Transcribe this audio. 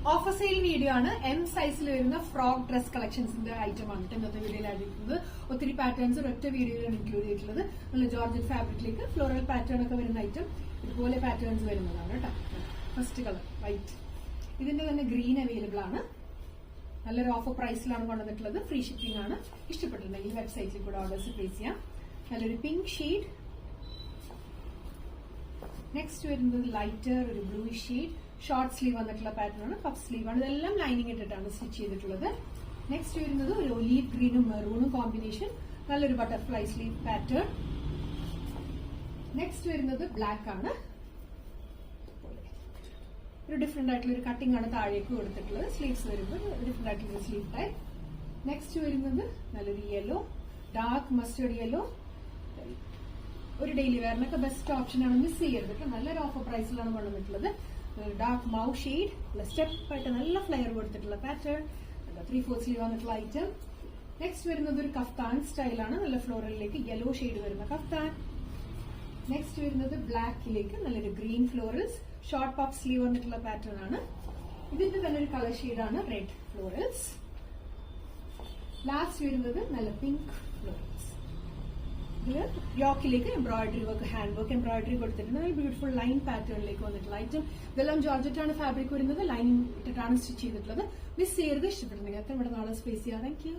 Offer sale video ആണ്. M സൈസിൽ വരുന്ന ഫ്രോക്ക് ഡ്രസ് കളക്ഷൻസിന്റെ ഐറ്റം ആണ് ഇന്നത്തെ വീഡിയോയിൽ ആയിരിക്കുന്നത്. ഒത്തിരി പാറ്റേൺസ് ഒരൊറ്റ വീഡിയോയിലാണ് ഇൻക്ലൂഡ് ചെയ്തിട്ടുള്ളത്. നല്ല ജോർജറ്റ് ഫാബ്രിക്കിലേക്ക് ഫ്ലോറൽ പാറ്റേൺ ഒക്കെ വരുന്ന ഐറ്റം ഇതുപോലെ പാറ്റേൺസ് വരുന്നതാണ് കേട്ടോ. ഫസ്റ്റ് കളർ വൈറ്റ്, ഇതിന്റെ തന്നെ ഗ്രീൻ അവൈലബിൾ ആണ്. നല്ലൊരു ഓഫർ പ്രൈസിലാണ് കൊണ്ടുവന്നിട്ടുള്ളത്. ഫ്രീ ഷിപ്പിംഗ് ആണ്. ഇഷ്ടപ്പെട്ടിട്ടുണ്ടെങ്കിൽ വെബ്സൈറ്റിൽ കൂടെ ഓർഡേഴ്സ് പ്ലേസ് ചെയ്യാം. നല്ലൊരു പിങ്ക് ഷെയ്ഡ്. നെക്സ്റ്റ് വരുന്നത് ലൈറ്റർ ഒരു ബ്ലൂ ഷെയ്ഡ്, ഷോർട്ട് സ്ലീവ് വന്നിട്ടുള്ള പാറ്റേൺ ആണ്. പഫ് സ്ലീവ് ആണ്. ഇതെല്ലാം ലൈനിങ് ഇട്ടിട്ടാണ് സ്റ്റിച്ച് ചെയ്തിട്ടുള്ളത്. നെക്സ്റ്റ് വരുന്നത് ഒരു ഒലീവ് ഗ്രീനും മെറൂണും കോമ്പിനേഷൻ, നല്ലൊരു ബട്ടർഫ്ലൈ സ്ലീവ് പാറ്റേൺ. നെക്സ്റ്റ് വരുന്നത് ബ്ലാക്ക് ആണ്. ഒരു ഡിഫറെന്റ് ആയിട്ടുള്ള ഒരു കട്ടിംഗ് ആണ് താഴേക്ക് കൊടുത്തിട്ടുള്ളത്. സ്ലീവ്സ് വരുമ്പോൾ ഡിഫറെന്റ് ആയിട്ടുള്ള സ്ലീവ് ടൈപ്പ്. നെക്സ്റ്റ് വരുന്നത് നല്ലൊരു യെല്ലോ, ഡാർക്ക് മസ്റ്റേർഡ് യെല്ലോ. ഒരു ഡെയിലി വെയറിനൊക്കെ ബെസ്റ്റ് ഓപ്ഷൻ ആണ്. മിസ് ചെയ്യരുത്. നല്ലൊരു ഓഫർ പ്രൈസിലാണ് കൊണ്ടുവന്നിട്ടുള്ളത്. Dark mauve shade plus step ആയിട്ട് നല്ല ഫ്ലെയർ കൊടുത്തിട്ടുള്ള പാറ്റേൺ. 3/4 സ്ലീവ് വന്നിട്ടുള്ള ഐറ്റം. നെക്സ്റ്റ് വരുന്നത് ഒരു കഫ്താൻ സ്റ്റൈലാണ്. നല്ല ഫ്ലോറലിലേക്ക് യെല്ലോ ഷെയ്ഡ് വരുന്ന കഫ്താൻ. നെക്സ്റ്റ് വരുന്നത് ബ്ലാക്കിലേക്ക് നല്ലൊരു green florals, short puff sleeve വന്നിട്ടുള്ള പാറ്റേൺ ആണ്. ഇതിന്റെ തന്നെ ഒരു കളർ ഷെയ്ഡാണ് റെഡ് ഫ്ലോറൽസ്. ലാസ്റ്റ് വരുന്നത് നല്ല പിങ്ക് ഫ്ലോറൽസ്. ഇതില് യോക്കിലേക്ക് embroidery work, hand work embroidery കൊടുത്തിട്ടുണ്ട്. നല്ല ബ്യൂട്ടിഫുൾ ലൈൻ പാറ്റേണിലേക്ക് വന്നിട്ടുള്ള ഐറ്റം. ഇതെല്ലാം ജോർജറ്റ് ആണ് ഫാബ്രിക് വരുന്നത്. ലൈൻ ഇട്ടിട്ടാണ് സ്റ്റിച്ച് ചെയ്തിട്ടുള്ളത്. മിസ് ചെയ്യരുത്. ഇഷ്ടപ്പെടുന്നെങ്കിൽ എത്ര ഇവിടെ നാളെ സ്പേസ് ചെയ്യാം. Thank you.